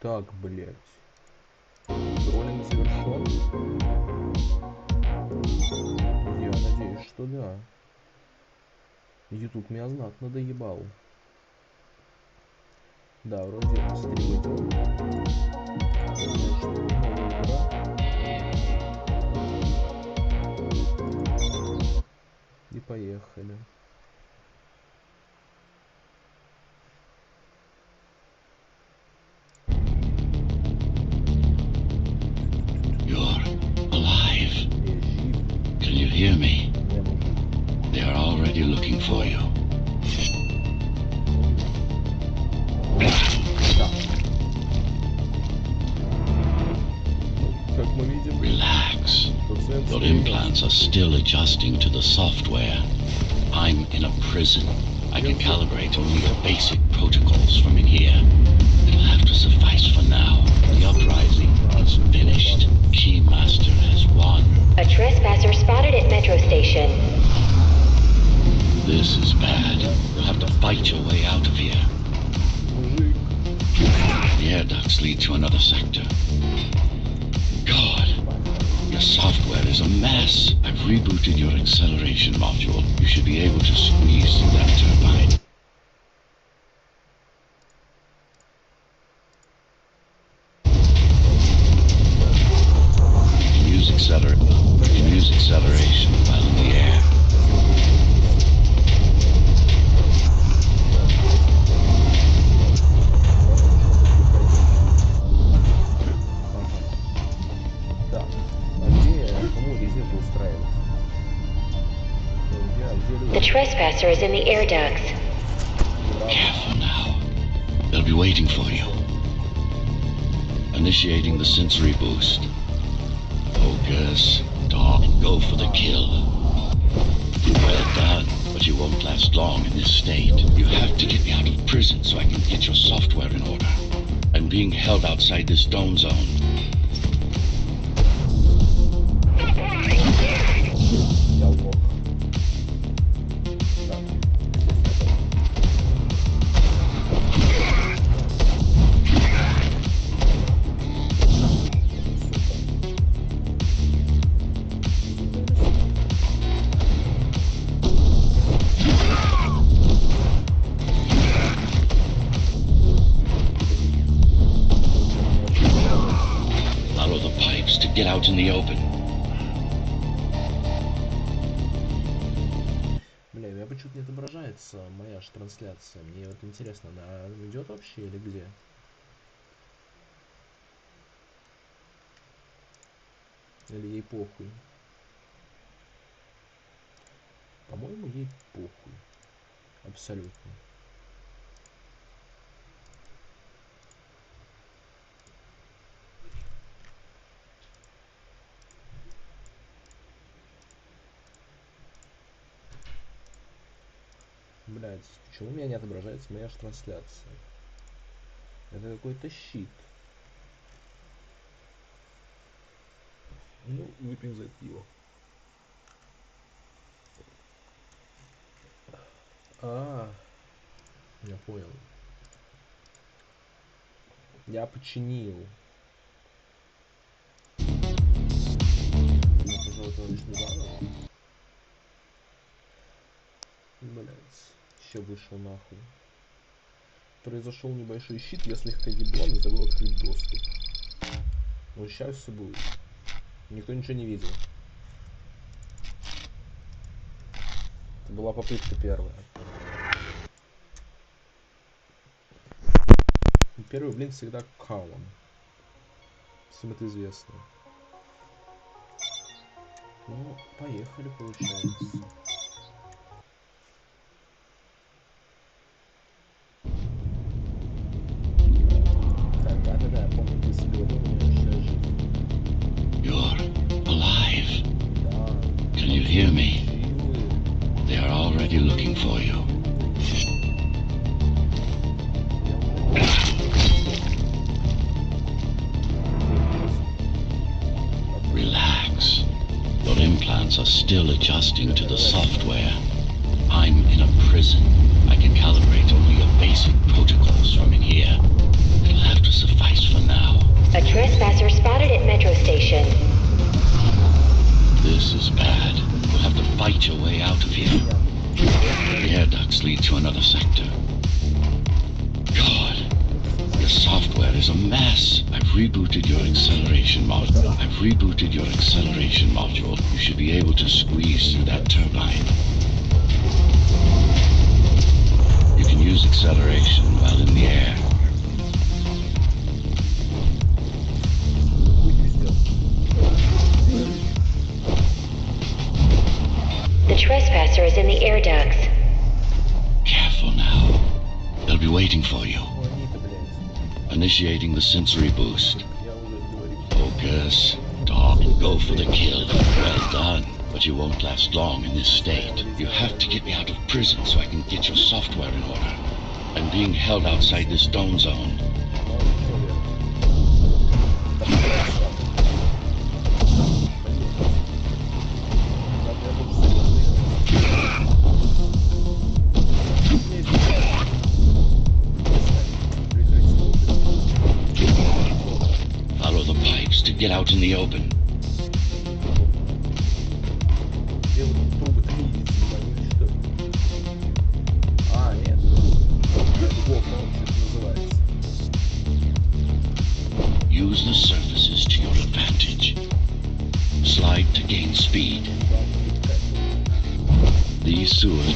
Так, блять. Троллинг завершен. Я надеюсь, что да. YouTube меня знатно доебал. Да, вроде стрим идет. И поехали. You're alive. Can you hear me? They are already looking for you. Relax. Your implants are still adjusting to the software. I'm in a prison. I can calibrate only the basic protocols from in here. It'll have to suffice for now. The uprising is finished. Keymaster has won. A trespasser spotted at Metro Station. This is bad. You'll have to fight your way out of here. The air ducts lead to another sector. God, your software is a mess. I've rebooted your acceleration module. You should be able to squeeze through that turbine. You can use acceleration while in the air. The trespasser is in the air ducts. Careful now. They'll be waiting for you. Initiating the sensory boost. Focus. Talk. Go for the kill. Well done, but you won't last long in this state. You have to get me out of prison so I can get your software in order. I'm being held outside this dome zone. Get out in the open. Бля, у меня почему-то не отображается моя же трансляция. Мне вот интересно, она идет вообще или где? Или ей похуй? По-моему, ей похуй. Абсолютно. Блять, почему у меня не отображается моя же трансляция? Это какой-то щит. Ну, выпьем за это пиво. Я понял. Я починил. Я, пожалуй, начну заново. Блять, еще вышел нахуй. Произошел небольшой щит, я слегка еблан и забыл открыть доступ. Но сейчас все будет. Никто ничего не видел. Это была попытка первая. Первый блин всегда калом. Всем это известно. Ну, поехали, получается. Да, я помню, ты исследовал. You're alive. Can you hear me? They are already looking for you. Relax. Your implants are still adjusting to the software. I'm in a prison. I can calibrate only your basic protocols from in here. It'll have to suffice for must lead to another sector. God, the software is a mess. I've rebooted your acceleration module. You should be able to squeeze through that turbine. You can use acceleration while in the air. The trespasser is in the air ducts. Careful now. They'll be waiting for you. Ой, Ника, блядь. Initiating the sensory boost. Я уже говорю. Focus. Dog, go for the kill. Well done. But you won't last long in this state. You have to get me out of prison so I can get your software in order. I'm being held outside this dome zone. Follow the pipes to get out in the open. Где вот трубы-то видите, ебаные, что ли? А, нет. Глубоко он что-то называется. Use the surfaces to your advantage. Slide to gain speed. These sewers.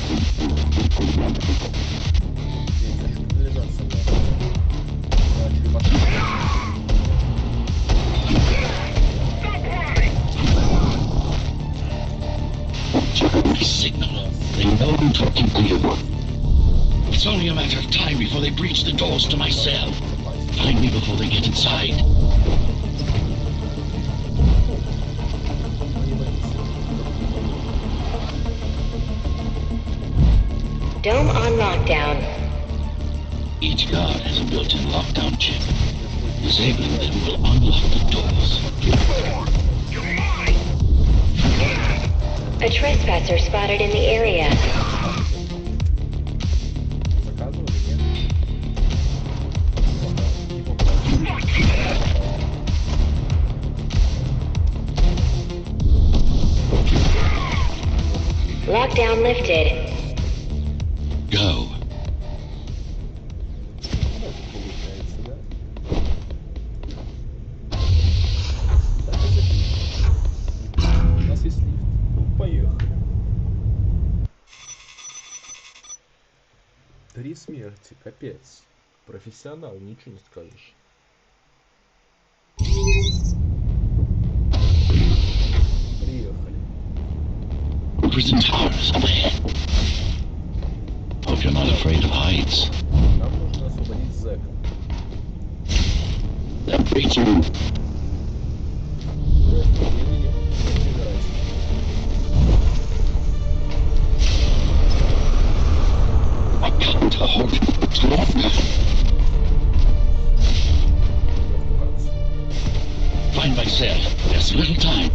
My signal. They know I'm talking to you. It's only a matter of time before they breach the doors to my cell. Find me before they get inside. Dome on lockdown. Each guard has a built-in lockdown chip. Disabling them will unlock the doors. A trespasser spotted in the area. Заказывали, нет? Lockdown lifted. Go. Получается, да? Так и запишем. У нас есть лифт. Ну, поехали. 3 смерти, капец. Профессионал, ничего не скажешь. Приехали. Prison towers up ahead. Hope you're not afraid of heights. Нам нужно освободить Зека. They're breaching. I can't hold it much longer. Find my cell. There's little time.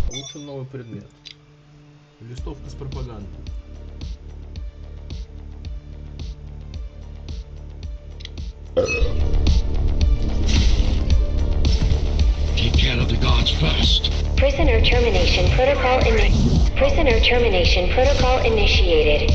Получен новый предмет. Листовка с пропагандой. Take care of the guards first. Prisoner termination protocol initiated.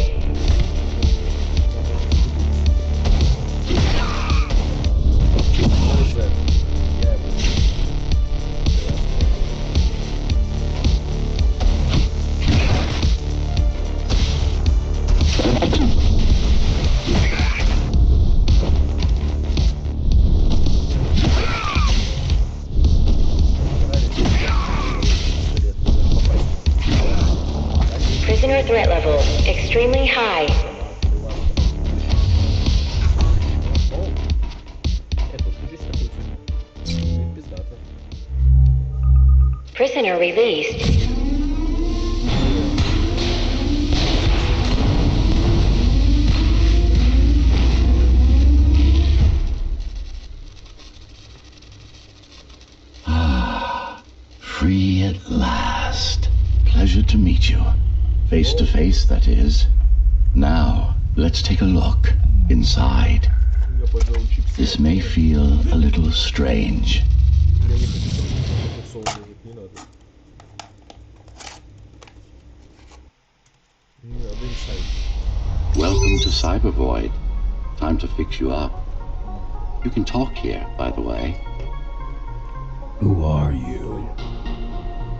Prisoner threat level extremely high. Prisoner released. Free at last. Pleasure to meet you. Face to face, that is. Now, let's take a look inside. Я, пожалуй, чипсы. This may feel a little strange. Я не хочу соус ложить, не надо. Не надо инсайд. Welcome to Cyber Void. Time to fix you up. You can talk here, by the way. Who are you?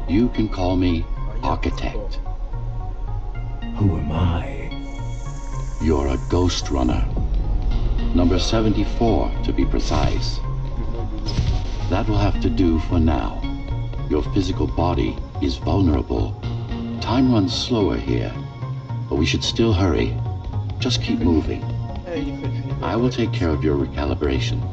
You can call me Architect. Who am I? You're a ghostrunner. Number 74, to be precise. That will have to do for now. Your physical body is vulnerable. Time runs slower here, but we should still hurry. Just keep moving. I will take care of your recalibration.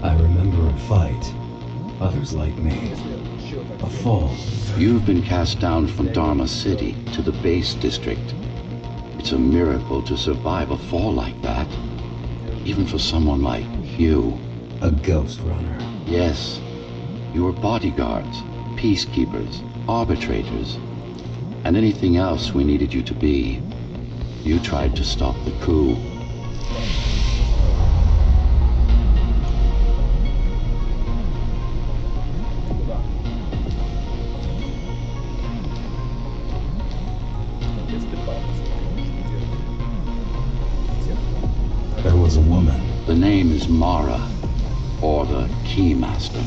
I remember a fight. Others like me. A fall. You've been cast down from Dharma City to the base district. It's a miracle to survive a fall like that. Even for someone like you. A ghost runner. Yes. You were bodyguards, peacekeepers, arbitrators, and anything else we needed you to be. You tried to stop the coup. There was a woman. The name is Mara, or the Keymaster,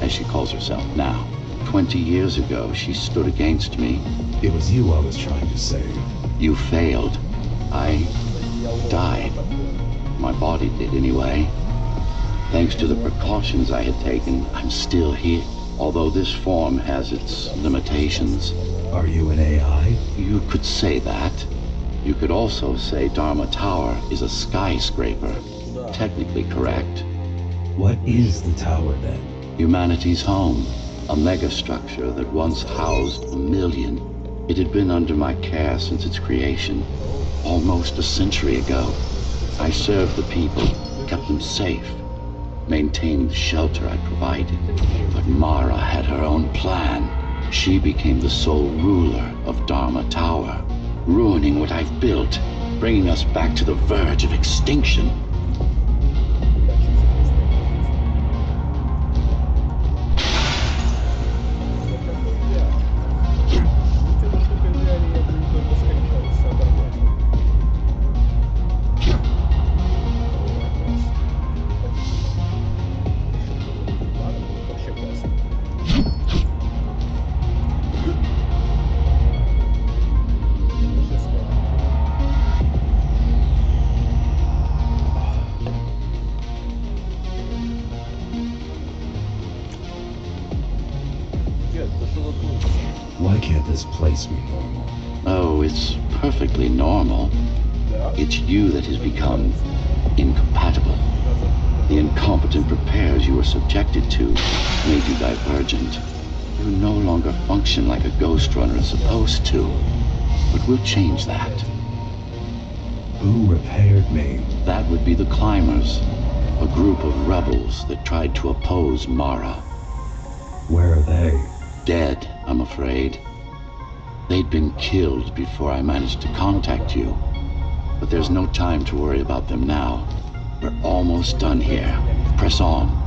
as she calls herself now. 20 years ago, she stood against me. It was you I was trying to save. You failed. I died. My body did anyway. Thanks to the precautions I had taken, I'm still here. Although this form has its limitations. Are you an AI? You could say that. You could also say Dharma Tower is a skyscraper. Technically correct. What is the tower then? Humanity's home. A megastructure that once housed 1 million. It had been under my care since its creation. Almost a century ago. I served the people, kept them safe, maintained the shelter I provided. But Mara had her own plan. She became the sole ruler of Dharma Tower, ruining what I've built, bringing us back to the verge of extinction. Why can't this place be normal? Oh, it's perfectly normal. It's you that has become incompatible. The incompetent repairs you were subjected to made you divergent. You no longer function like a ghost runner is supposed to. But we'll change that. Who repaired me? That would be the Climbers, a group of rebels that tried to oppose Mara. Where are they? Dead, I'm afraid. They'd been killed before I managed to contact you. But there's no time to worry about them now. We're almost done here. Press on.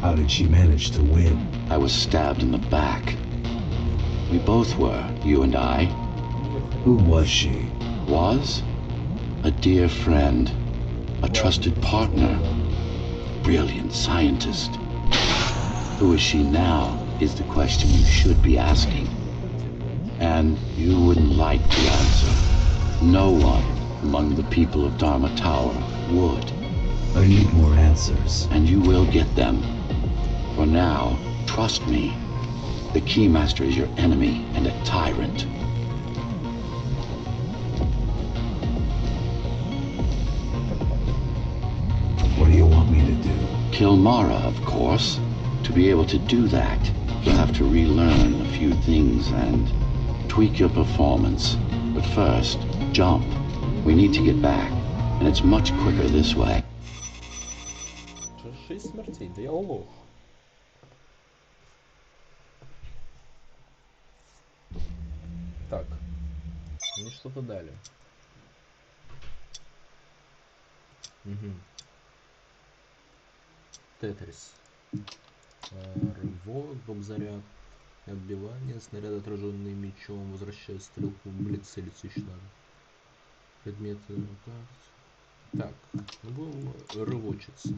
How did she manage to win? I was stabbed in the back. We both were, you and I. Who was she? Was? A dear friend. A trusted partner. Brilliant scientist. Who is she now is the question you should be asking. And you wouldn't like to answer. No one among the people of Dharma Tower would. I need more answers. And you will get them. For now, trust me. The Keymaster is your enemy and a tyrant. What do you want me to do? Kill Mara, of course. To be able to do that, you'll have to relearn a few things and tweak your performance. But first, jump. We need to get back, and it's much quicker this way. 6 смертей, да я лох. Так, мне что-то дали. Угу. Тетрис. Рывок, бомбзаряд, отбивание, снаряд, отраженный мечом, возвращает стрелку, блин, целиться еще надо. Предметы, так, будем рывочиться.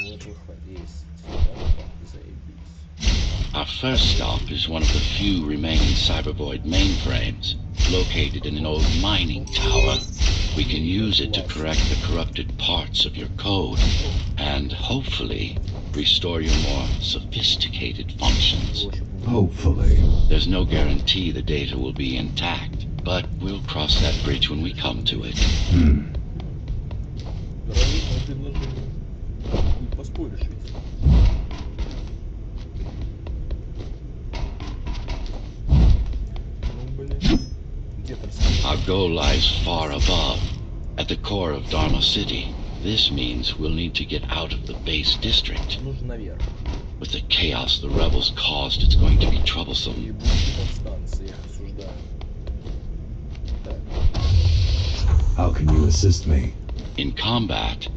Вот выход есть. Заебись. Our first stop is one of the few remaining Cybervoid mainframes, located in an old mining tower. We can use it to correct the corrupted parts of your code, and hopefully restore your more sophisticated functions. Hopefully. There's no guarantee the data will be intact, but we'll cross that bridge when we come to it. Разумное предложение. Не поспоришь ведь. Ну, блин. Где там? Our goal lies far above, at the core of Dharma City. This means we'll need to get out of the base district. Нужно наверх. With the chaos the rebels caused, it's going to be troublesome. Ебучие повстанцы, я их осуждаю. Так. How can you assist me? In combat,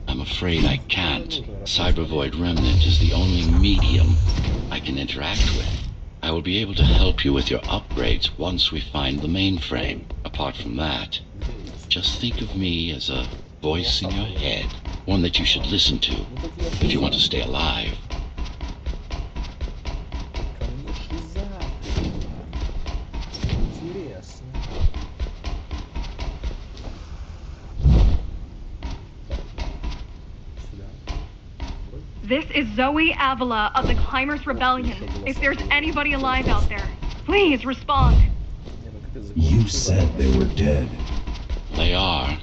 I'm afraid I can't. Cybervoid Remnant is the only medium I can interact with. I will be able to help you with your upgrades once we find the mainframe. Apart from that, just think of me as a voice in your head, one that you should listen to if you want to stay alive. This is Zoe Avila of the Climbers Rebellion. If there's anybody alive out there, please respond. You said they were dead. They are,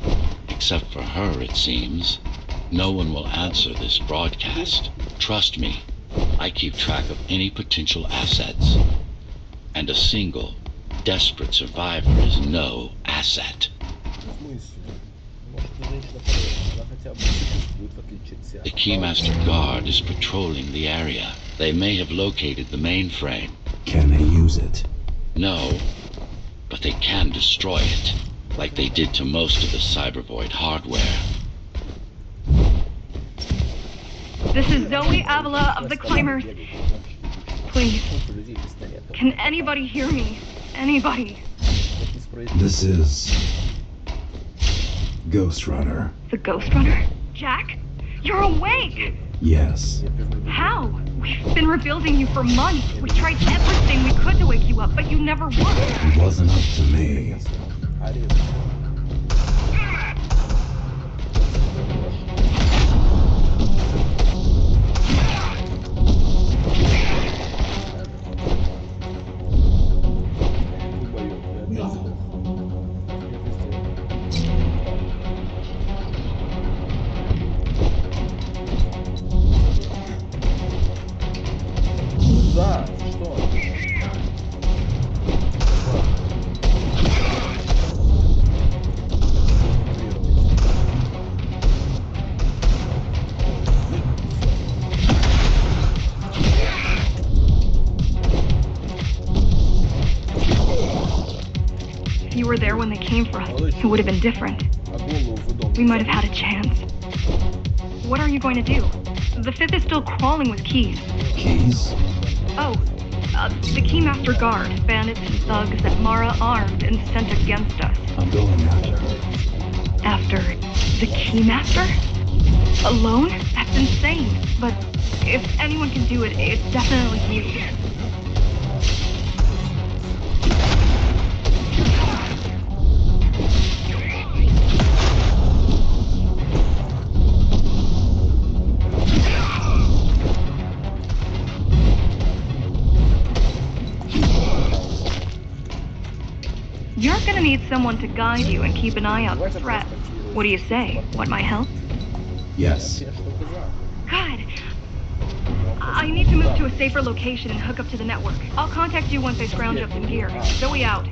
except for her, it seems. No one will answer this broadcast. Trust me, I keep track of any potential assets. And a single, desperate survivor is no asset. The Keymaster Guard is patrolling the area. They may have located the mainframe. Can they use it? No, but they can destroy it, like they did to most of the Cybervoid hardware. This is Zoe Avila of the Climbers. Please, can anybody hear me? Anybody? This is Ghostrunner. The Ghostrunner? Jack? You're awake! Yes. How? We've been rebuilding you for months. We tried everything we could to wake you up, but you never would. It wasn't up to me. Да, что? If you were there when they came for us, it would have been different. We might have had a chance. What are you going to do? The Fifth is still crawling with keys. Keys? Oh, the Keymaster Guard, bandits and thugs that Mara armed and sent against us. I'm going after her. After the Keymaster? Alone? That's insane. But if anyone can do it, it's definitely you. You're gonna need someone to guide you and keep an eye out for threats. What do you say? Want my help? Yes. Good. I need to move to a safer location and hook up to the network. I'll contact you once I scrounge up some gear. Zoe out.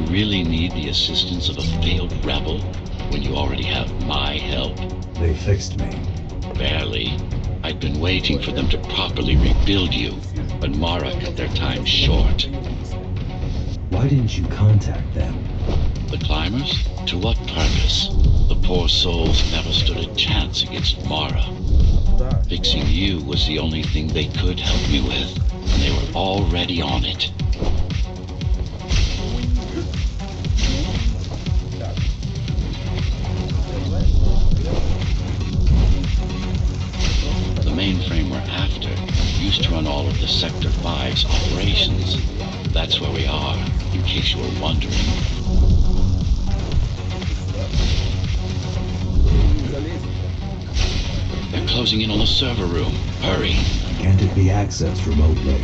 Really need the assistance of a failed rebel when you already have my help? They fixed me. Barely. I'd been waiting for them to properly rebuild you, but Mara cut their time short. Why didn't you contact them? The climbers? To what purpose? The poor souls never stood a chance against Mara. Fixing you was the only thing they could help me with, and they were already on it. The mainframe we're after used to run all of the Sector 5's operations. That's where we are, in case you were wondering. They're closing in on the server room. Hurry. Can't it be accessed remotely?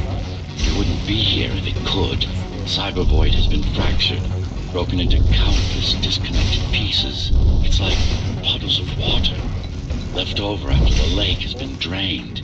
It wouldn't be here if it could. Cyber Void has been fractured, broken into countless disconnected pieces. It's like puddles of water, left over after the lake has been drained.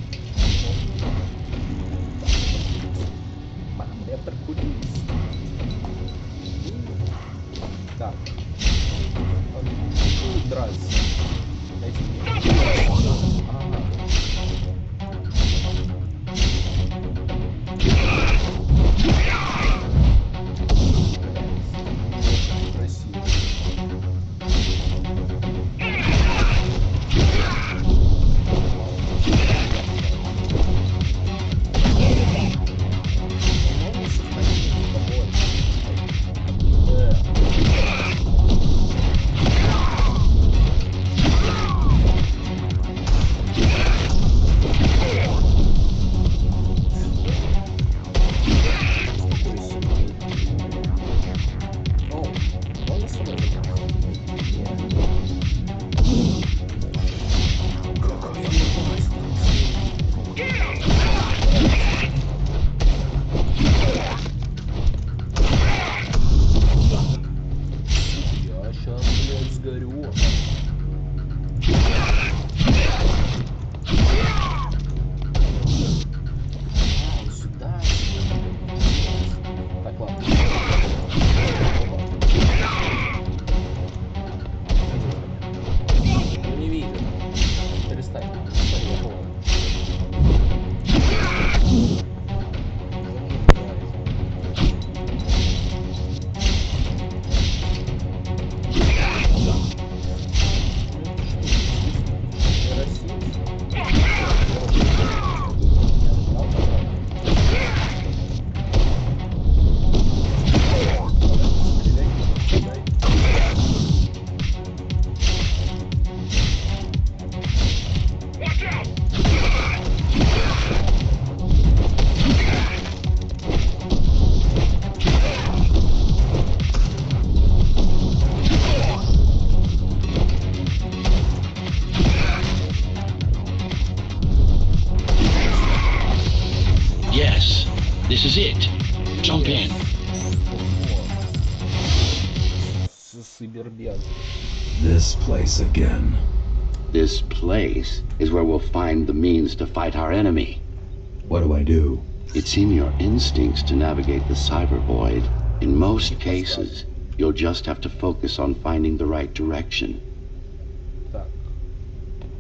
This is it. Jump in. This place again. This place is where we'll find the means to fight our enemy. What do I do? It's in your instincts to navigate the cyber void. In most cases, you'll just have to focus on finding the right direction.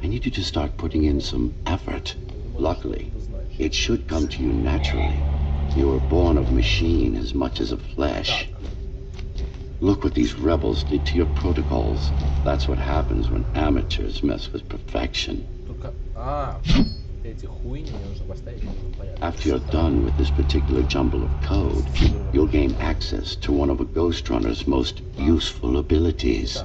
I need you to start putting in some effort. Luckily, it should come to you naturally. You were born of machine as much as of flesh. Look what these rebels did to your protocols. That's what happens when amateurs mess with perfection. After you're done with this particular jumble of code, you'll gain access to one of a ghostrunner's most useful abilities.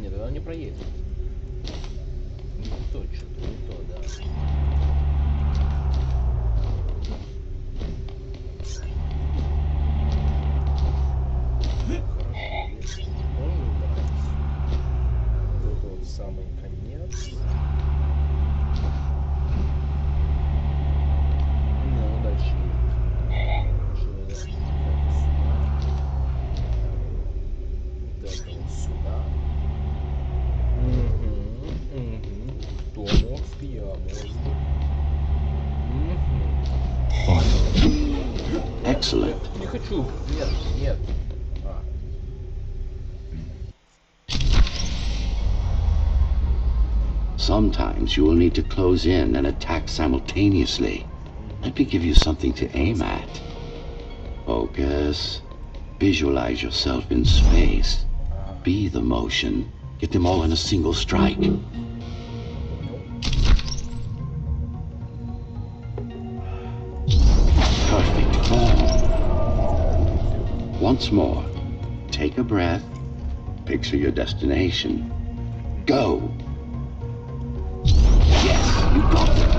Нет, она не проедет. Не то, что-то не то, да. Хорошо, если он убирается. Вот это вот самый конец. Ну, дальше. Сюда. Кто мозг? Я мозг. Excellent. Не хочу. Нет, нет. Sometimes you will need to close in and attack simultaneously. Let me give you something to aim at. Focus. Visualize yourself in space. Be the motion. Get them all in a single strike. Perfect form. Once more, take a breath. Picture your destination. Go. Yes, you got them.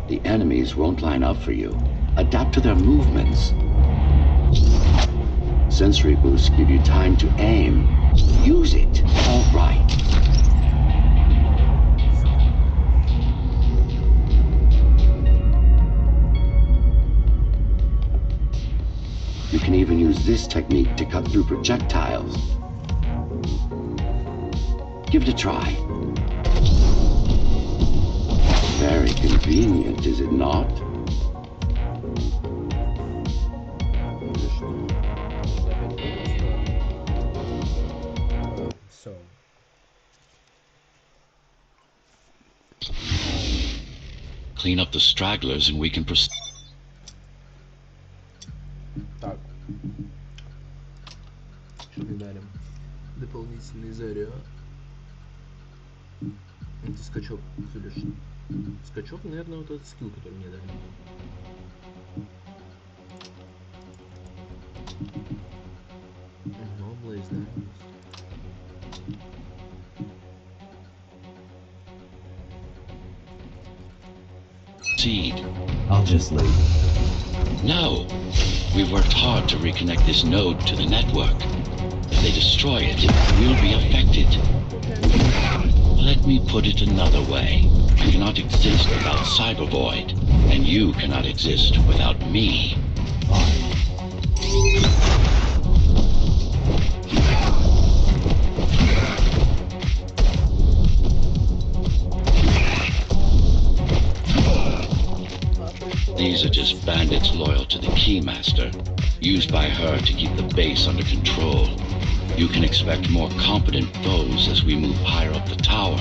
The enemies won't line up for you. Adapt to their movements. Sensory boosts give you time to aim. Use it. All right. You can even use this technique to cut through projectiles. Give it a try. Very convenient, is it not? Clean up the stragglers and we can proceed. Так. Что мы дарим? Дополнительный заряд. Это скачок, или что? Скачок, наверное, вот этот скилл, который мне дали. Ну, Блейз, да. I'll just leave. No. We've worked hard to reconnect this node to the network. If they destroy it, we'll be affected. Let me put it another way. You cannot exist without Cyber Void, and you cannot exist without me. These are just bandits loyal to the Keymaster, used by her to keep the base under control. You can expect more competent foes as we move higher up the tower.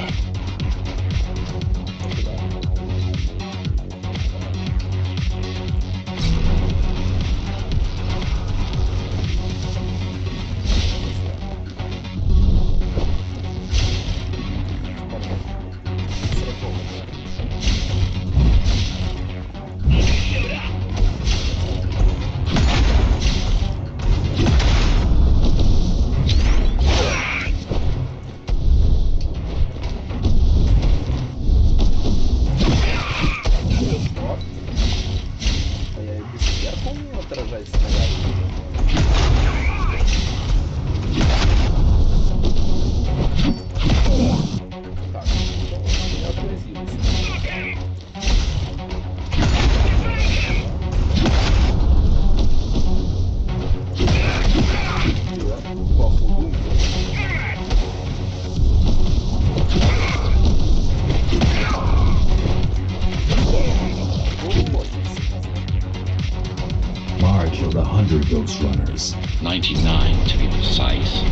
ghostrunners? 99 to be precise.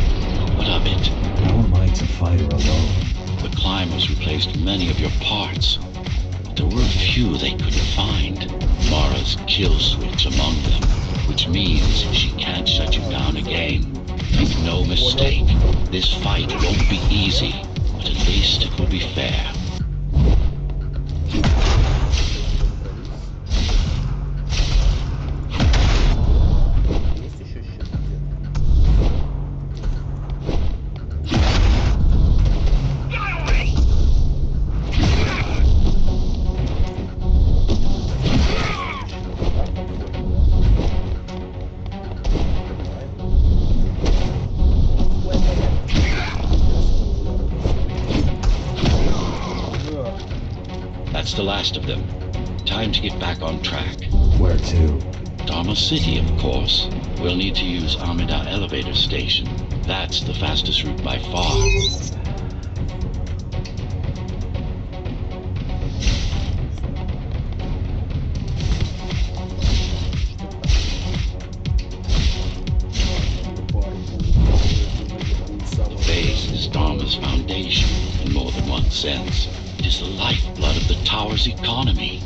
What of it? How am I to fight her alone? The climbers replaced many of your parts. But there were a few they couldn't find. Mara's kill switch among them, which means she can't shut you down again. Make no mistake, this fight won't be easy, but at least it will be fair. Есть еще щит где-то? That's the last of them. Time to get back on track. Where to? Dharma City, of course. We'll need to use Amida Elevator Station. That's the fastest route by far. The base is Dharma's foundation in more than one sense. It is the lifeblood of the tower's economy.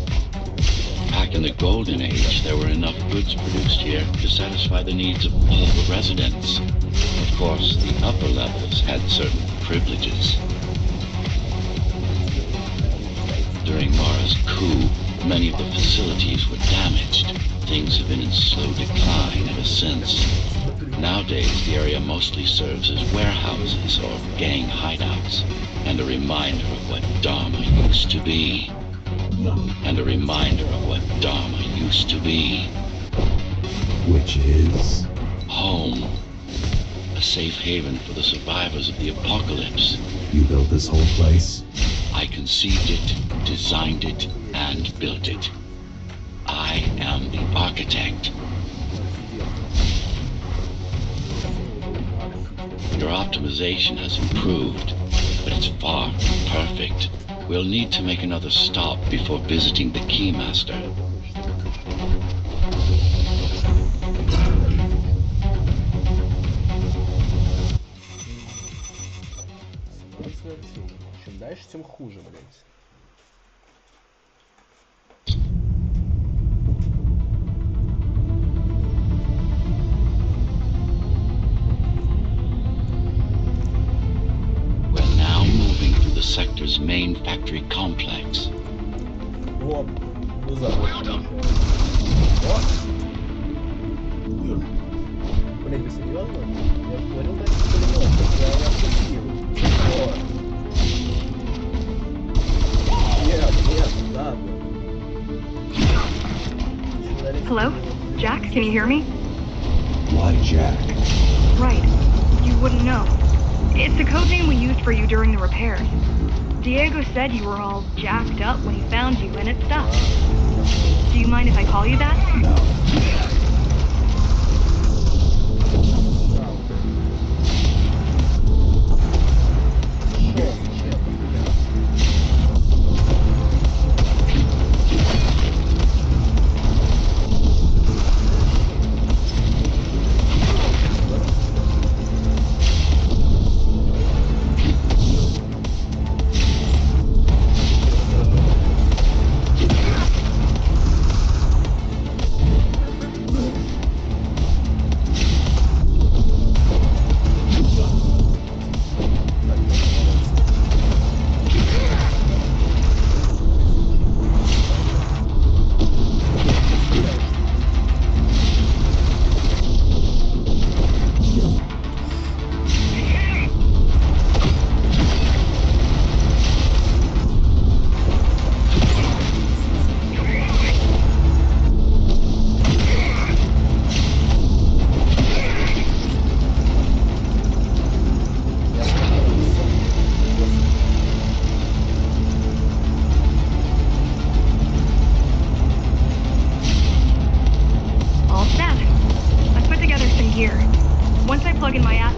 Back in the Golden Age, there were enough goods produced here to satisfy the needs of all the residents. Of course, the upper levels had certain privileges. During Mara's coup, many of the facilities were damaged. Things have been in slow decline ever since. Nowadays, the area mostly serves as warehouses or gang hideouts, and a reminder of what Dharma used to be. And a reminder of what Dharma used to be. Which is? Home. A safe haven for the survivors of the apocalypse. You built this whole place? I conceived it, designed it, and built it. I am the architect. Your optimization has improved, but it's far from perfect. We'll need to make another stop before visiting the Keymaster. Чем дальше, тем хуже, блядь. We're now moving through the sector's main factory complex. Вот, ну забыл. Вот. Блин, вы серьезно? Я говорил, дайте пулемет, я шутил. Вот. Нет, надо. Hello? Jack, can you hear me? Why Jack? Right. You wouldn't know. It's the code name we used for you during the repairs. Diego said you were all jacked up when he found you, and it stuck. Do you mind if I call you that? No.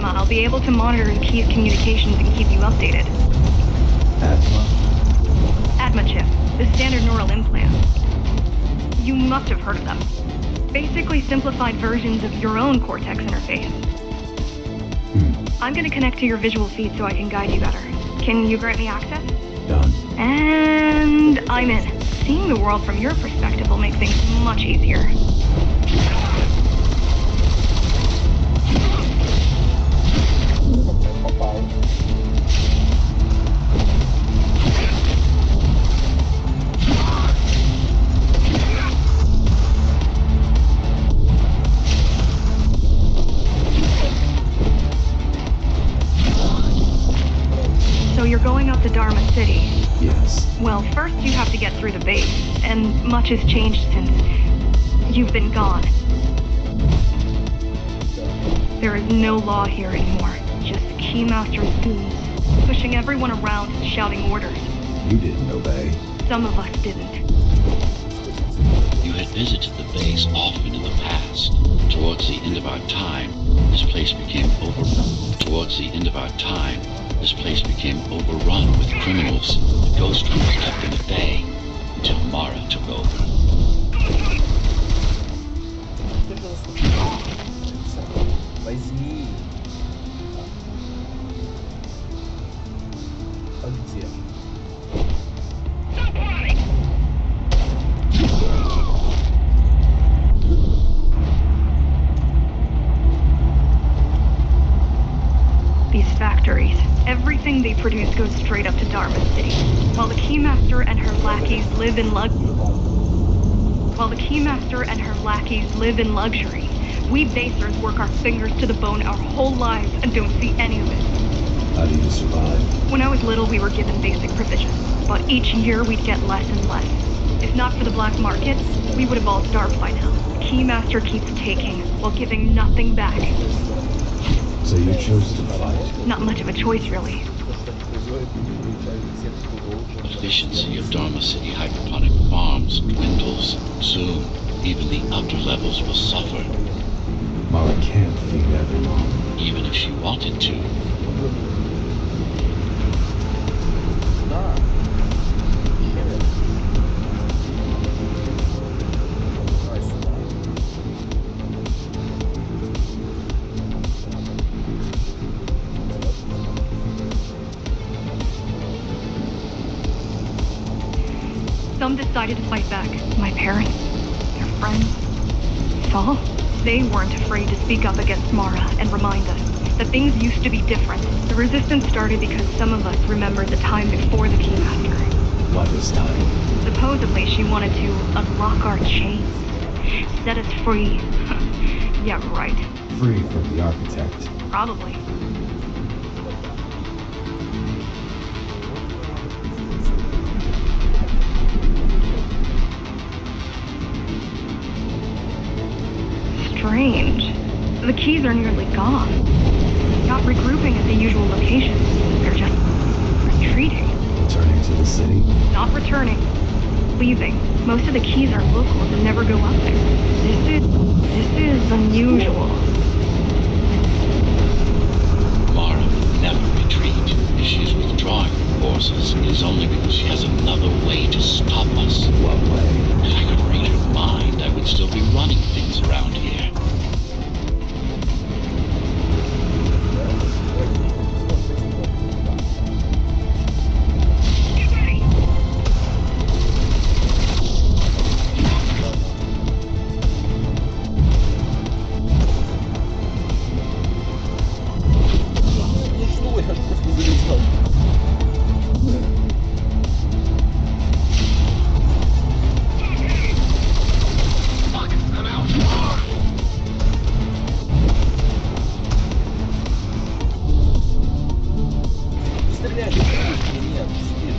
I'll be able to monitor the key's communications and keep you updated. Atma? Atma chip, the standard neural implant. You must have heard of them. Basically simplified versions of your own Cortex interface. I'm gonna connect to your visual feed so I can guide you better. Can you grant me access? Done. And I'm in. Seeing the world from your perspective will make things much easier. So you're going up to Dharma City. Yes. Well, first you have to get through the base, and much has changed since you've been gone. There is no law here anymore, just Keymaster goons, pushing everyone around and shouting orders. You didn't obey. Some of us didn't. You had visited the base often in the past. Towards the end of our time, this place became overrun with criminals. The ghostrunner kept them at bay until Mara took over. Возьми. А где? These factories, everything they produce goes straight up to Dharma City. While the Keymaster and her lackeys live in luxury, we basers work our fingers to the bone our whole lives and don't see any of it. How do you survive? When I was little, we were given basic provisions, but each year we'd get less and less. If not for the black market, we would have all starved by now. The Keymaster keeps taking, while giving nothing back. So you chose to fight. Not much of a choice, really. Efficiency of Dharma City hydroponic farms dwindles. Soon, even the upper levels will suffer, Mara can't feed everyone. even if she wanted to. На. Давай сюда. Some decided to fight back. My parents, their friends, Saul. They weren't afraid to speak up against Mara and remind us that things used to be different. The resistance started because some of us remembered the time before the Keymaster. Why this time? Supposedly she wanted to unlock our chains, set us free. Yeah, right. Free from the architect. Probably. Strange. The keys are nearly gone. Not regrouping at the usual locations. They're just retreating. Returning to the city. Not returning. Leaving. Most of the keys are locals and never go up there. This is unusual. Mara will never retreat. If she's withdrawing her forces, it is only because she has another way to stop us. What way? If I could read her mind, I would still be running things around here. Ну что, я просто залетел. Стреляй, нет, спит.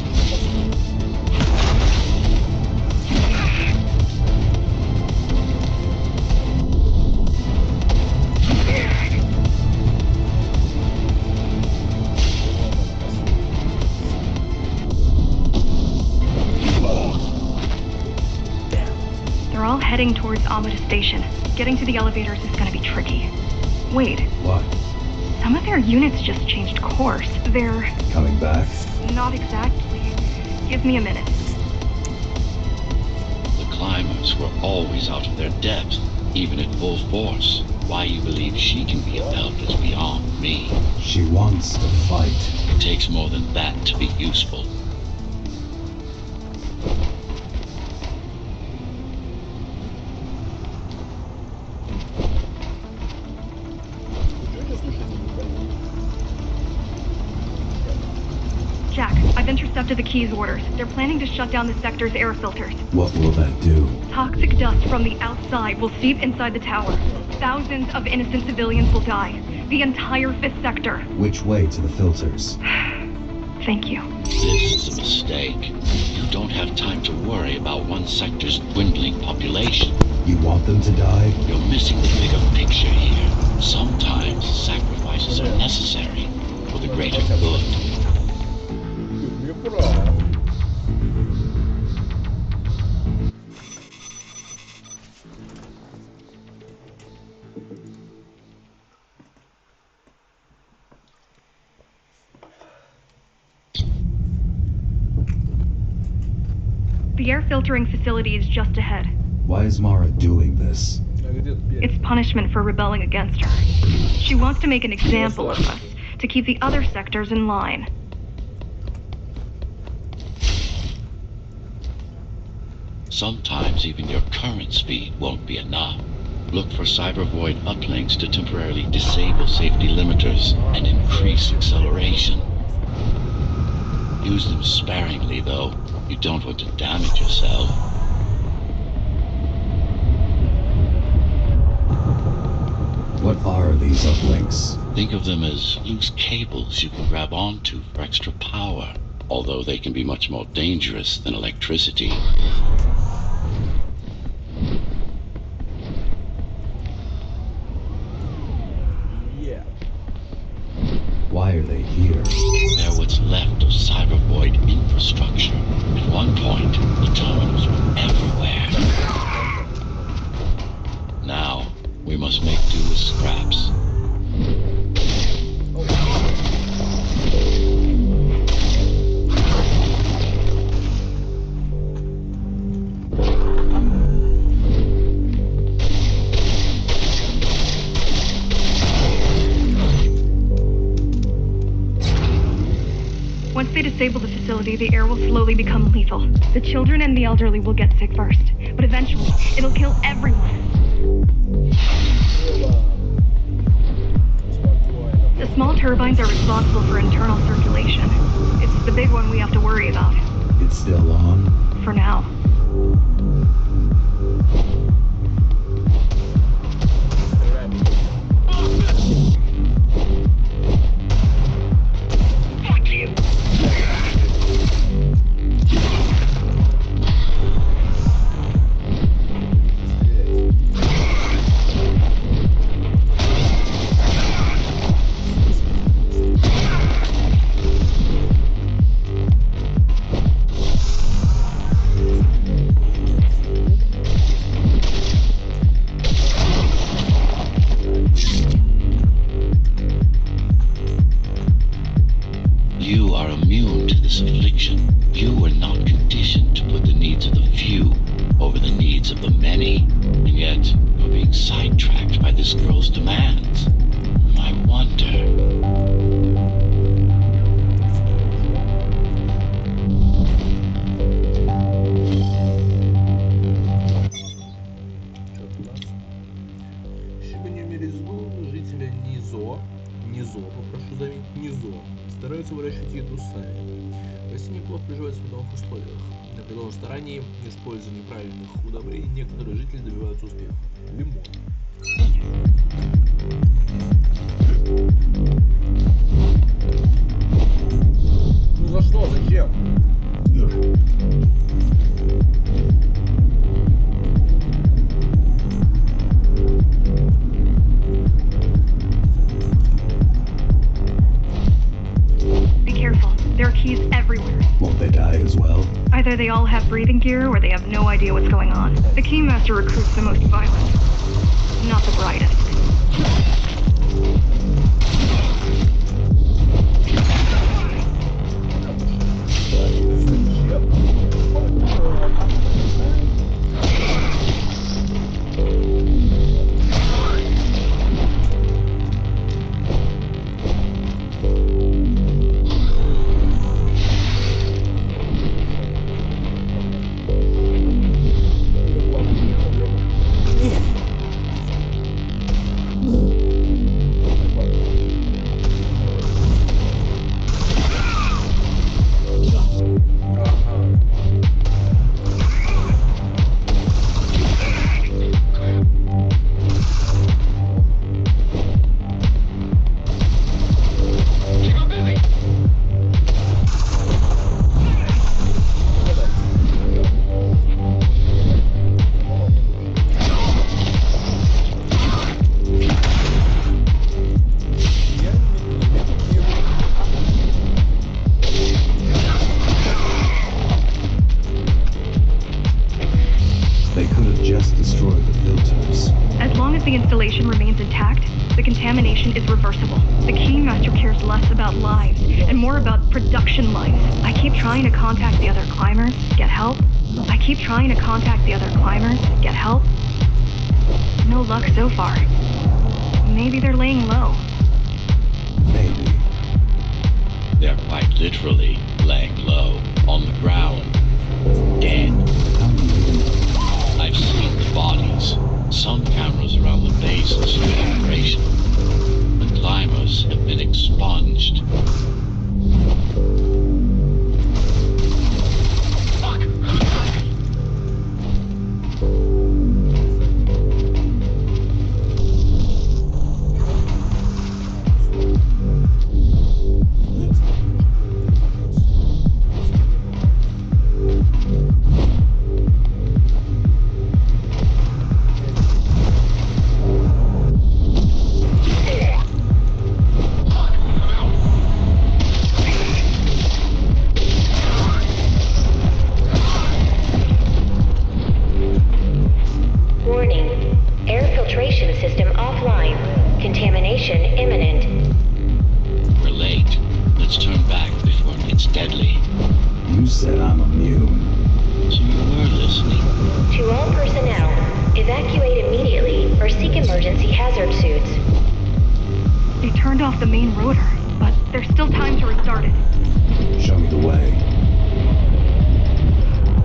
They're all heading towards Amada Station. Getting to the elevators is gonna be tricky. Wait, What? some of their units just changed course. They're Coming back? not exactly. Give me a minute. The climbers were always out of their depth. Even at full force, why you believe she can be a belt is beyond me. She wants to fight. It takes more than that to be useful. Jack, I've intercepted the Key's orders. They're planning to shut down the sector's air filters. What will that do? Toxic dust from the outside will seep inside the tower. Thousands of innocent civilians will die. The entire 5th sector. Which way to the filters? Thank you. This is a mistake. You don't have time to worry about one sector's dwindling population. You want them to die? You're missing the bigger picture here. Sometimes sacrifices are necessary for the greater good. Ты прав. The air filtering facility is just ahead. Why is Mara doing this? А где ты? It's punishment for rebelling against her. She wants to make an example of us, to keep the other sectors in line. Sometimes even your current speed won't be enough. Look for cyber void uplinks to temporarily disable safety limiters and increase acceleration. Use them sparingly, though. You don't want to damage yourself. What are these uplinks? Think of them as loose cables you can grab onto for extra power, although they can be much more dangerous than electricity. Yeah. Why are they here? They're what's left of cyber void infrastructure. At one point, the terminals were everywhere. Now, we must make do with scraps. Once they disable the facility, the air will slowly become lethal. The children and the elderly will get sick first, but eventually, it'll kill everyone. The small turbines are responsible for internal circulation. It's the big one we have to worry about. It's still on? For now. You are immune to this affliction. You were not conditioned to put the needs of the few over the needs of the many. And yet, you're being sidetracked by this girl's demands. I wonder... попрошу заметить, низо, стараются выращивать еду сами. Растения плохо приживаются в новых условиях. При должном старании, используя неправильных удобрений, некоторые жители добиваются успеха. Лимон. Ну за что? Зачем? There are keys everywhere. Won't they die as well? Either they all have breathing gear or they have no idea what's going on. The Keymaster recruits the most violent, not the brightest. the contamination is reversible. The Keymaster cares less about lives and more about production lines. I keep trying to contact the other climbers, get help. No luck so far. Maybe they're laying low. Maybe. They're quite literally laying low on the ground, dead. How do you know? I've seen the bodies. Some cameras around the base are still in operation. The climbers have been expunged. You said I'm immune. So you were listening. To all personnel, evacuate immediately or seek emergency hazard suits. They turned off the main rotor, but there's still time to restart it. Show me the way.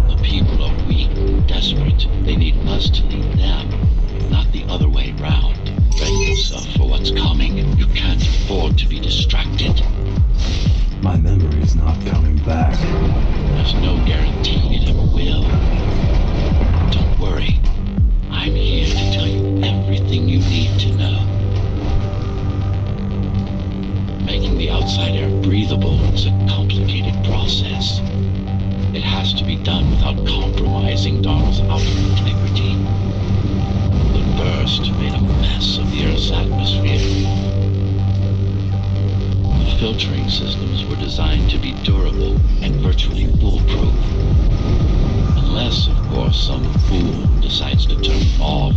The people are weak, desperate. They need us to lead them, not the other way round. Ready yourself for what's coming. You can't afford to be distracted. My memory's not coming back. There's no guarantee it ever will. Don't worry. I'm here to tell you everything you need to know. Making the outside air breathable is a complicated process. It has to be done without compromising Darnell's outer integrity. The burst made a mess of the Earth's atmosphere. The filtering systems were designed to be durable and virtually foolproof. Unless, of course, some fool decides to turn them off.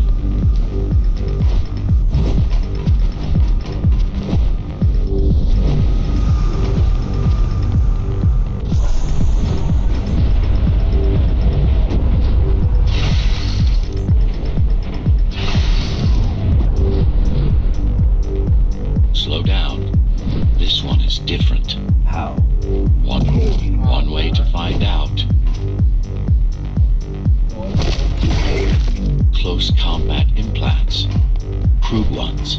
Slow down. This one is different. How? One way to find out. Close combat implants. Crude ones.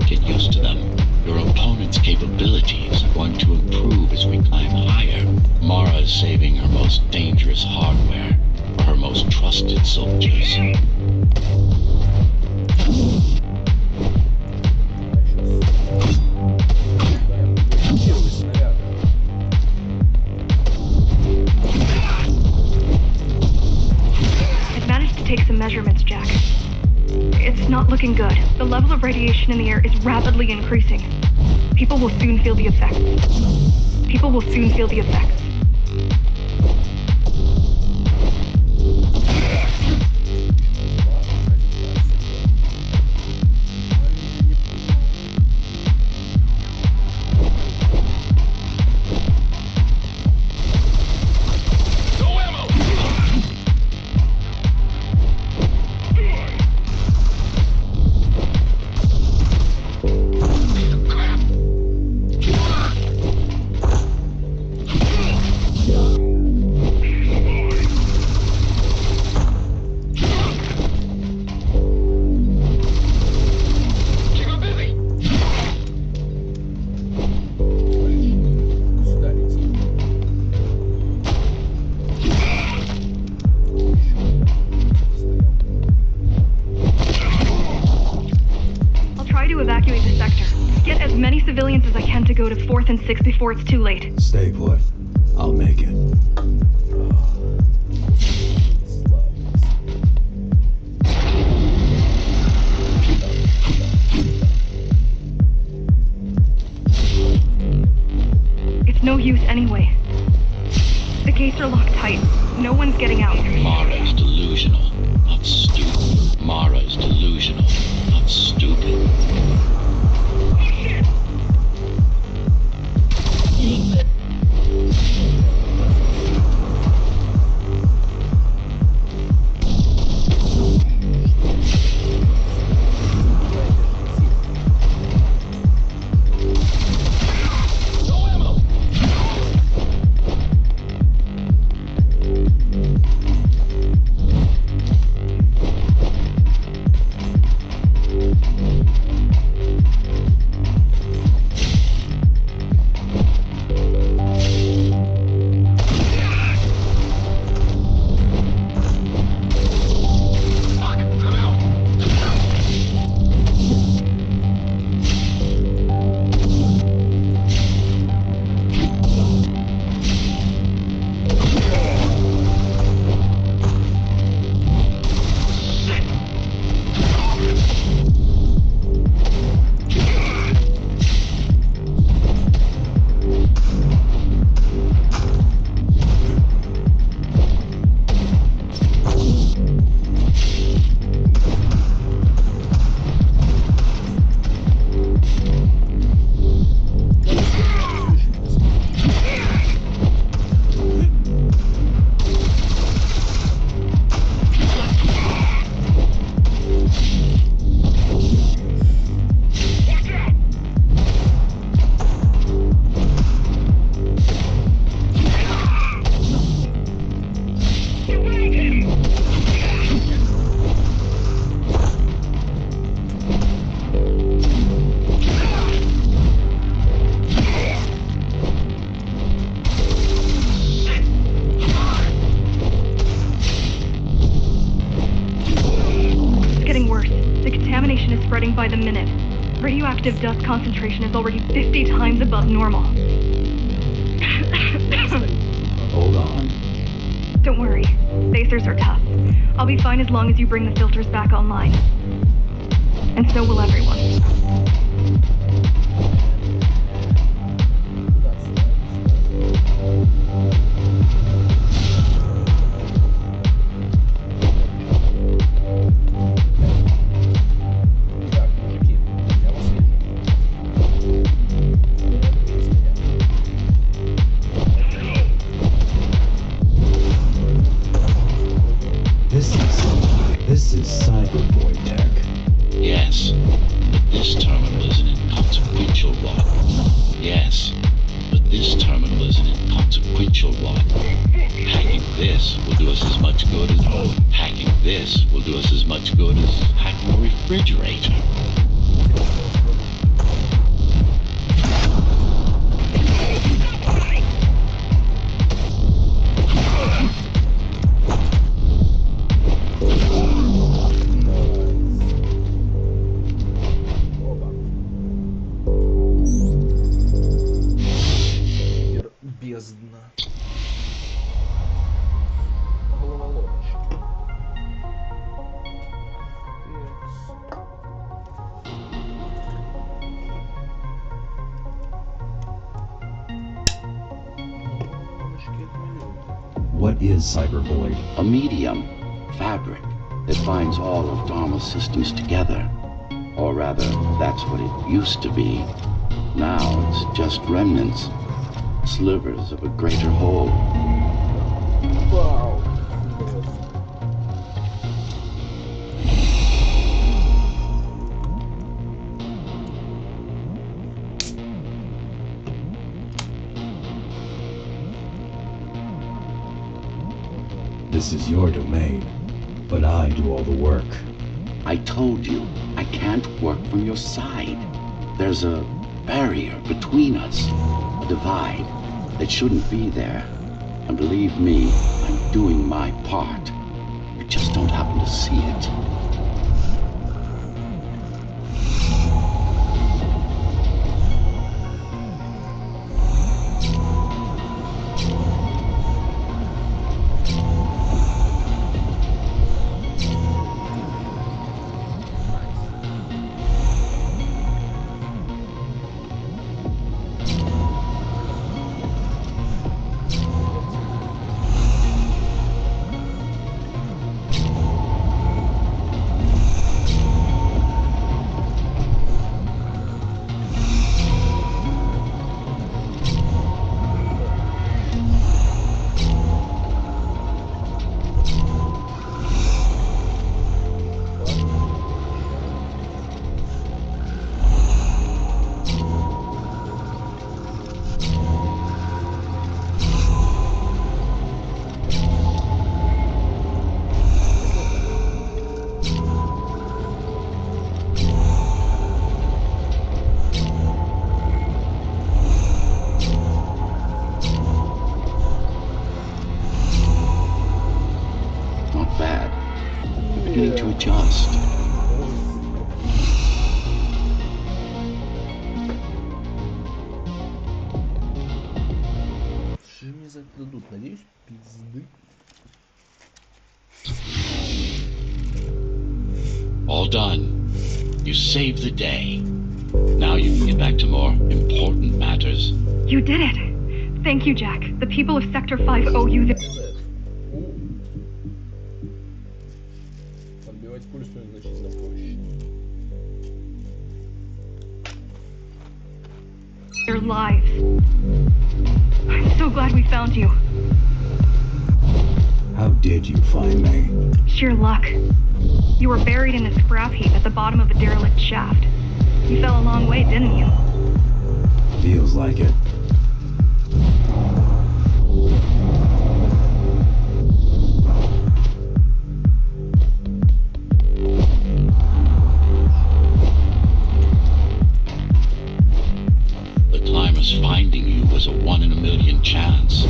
Get used to them. Your opponent's capabilities are going to improve as we climb higher. Mara is saving her most dangerous hardware for her most trusted soldiers. I've managed to take some measurements, Jack. It's not looking good. The level of radiation in the air is rapidly increasing. People will soon feel the effects. civilians as I can to go to 4th and 6th before it's too late. Stay put. I'll make it. It's no use anyway. The gates are locked tight. No one's getting out. Mara's delusional, not stupid. Mara's delusional, not stupid. By the minute. Radioactive dust concentration is already 50 times above normal. Hold on. Don't worry. Spacers are tough. I'll be fine as long as you bring the filters back online. And so will everyone. This is cyberboy tech. Yes, but this terminal is an inconsequential one. Yes, but this terminal is an inconsequential one. Hacking this will do us as much good as hacking this will do us as much good as hacking a refrigerator. Бездна. Головоломочки. What is cybervoid? A medium, fabric, that binds all of Dharma's systems together. Or rather, that's what it used to be. Now it's just remnants, slivers of a greater whole. Вау. This is your domain, but I do all the work. I told you, I can't work from your side. There's a barrier between us, a divide that shouldn't be there. And believe me, I'm doing my part. You just don't happen to see it. adjust. Что мне за это дадут? Надеюсь, пизды. All done. You saved the day. Now you can get back to more important matters. You did it! Thank you, Jack. The people of Sector 5 owe you the... Отбивать пулю становится значительно проще. Their lives. I'm so glad we found you. How did you find me? Sheer luck. You were buried in a scrap heap at the bottom of a derelict shaft. You fell a long way, didn't you? Feels like it. The climber's finding you was a 1 in a million chance.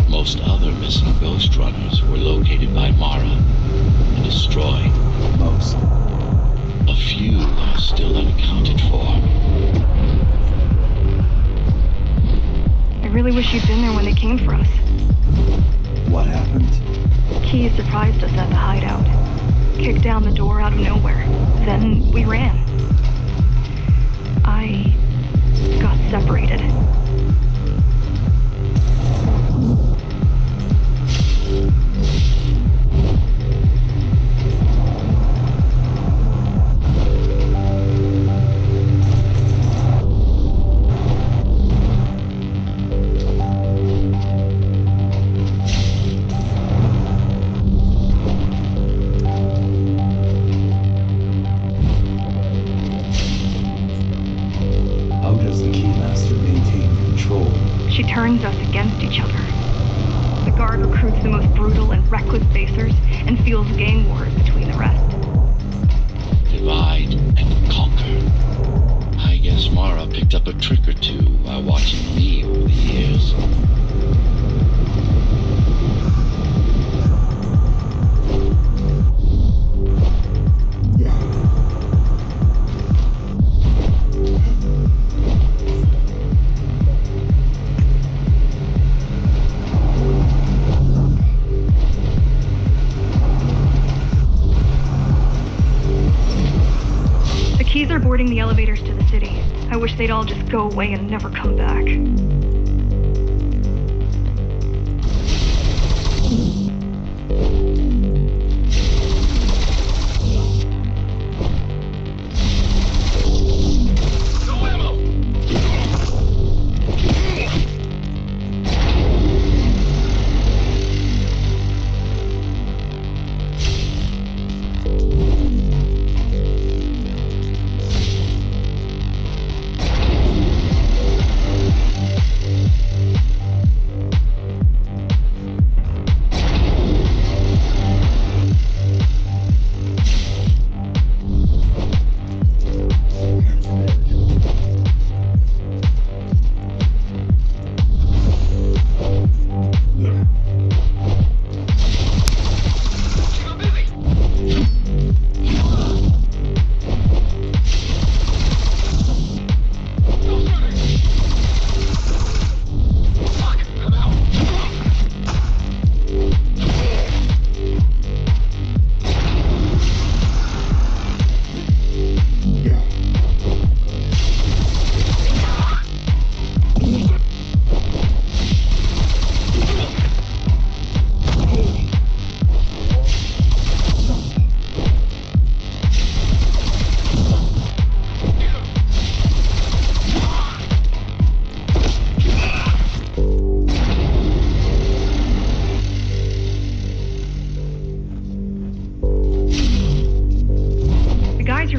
Most other missing ghost runners were located by Mara and destroyed. Most. A few are still unaccounted for. I really wish you'd been there when they came for us. What happened? Key surprised us at the hideout. Kicked down the door out of nowhere. Then we ran. I got separated. How does the Keymaster maintain control? She turns us against each other. The guard recruits the most brutal and reckless facers and fuels gang wars between the rest. Divide and conquer. I guess Mara picked up a trick or two while watching me over the years. The Keys are boarding the elevators to the city. I wish they'd all just go away and never come back.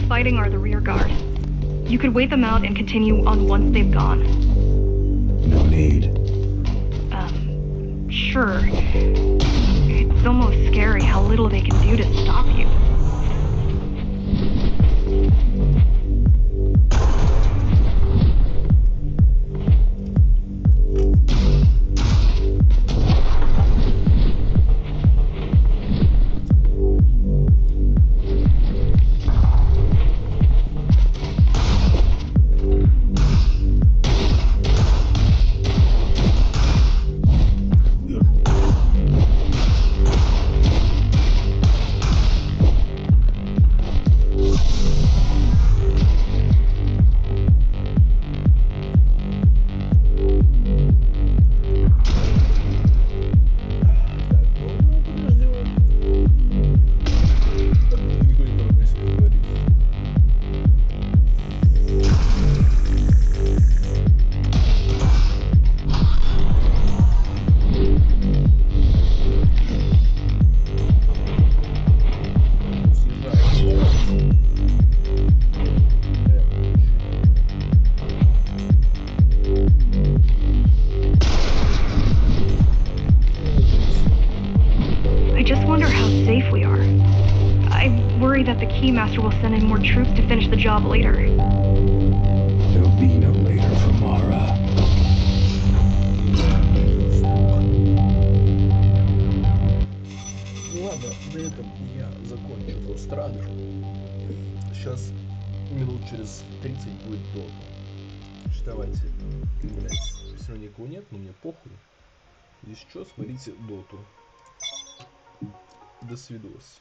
Fighting are the rear guard. You could wait them out and continue on once they've gone. No need. Sure. It's almost scary how little they can do to stop you. that the Keymaster will send in more troops to finish the job later. There'll be no later for Mara. Ладно, на этом я закончу ghostrunner. Сейчас минут через 30 будет дота. Давайте, блять, сегодня никого нет, но мне похуй. Если что, смотрите доту. До свидос.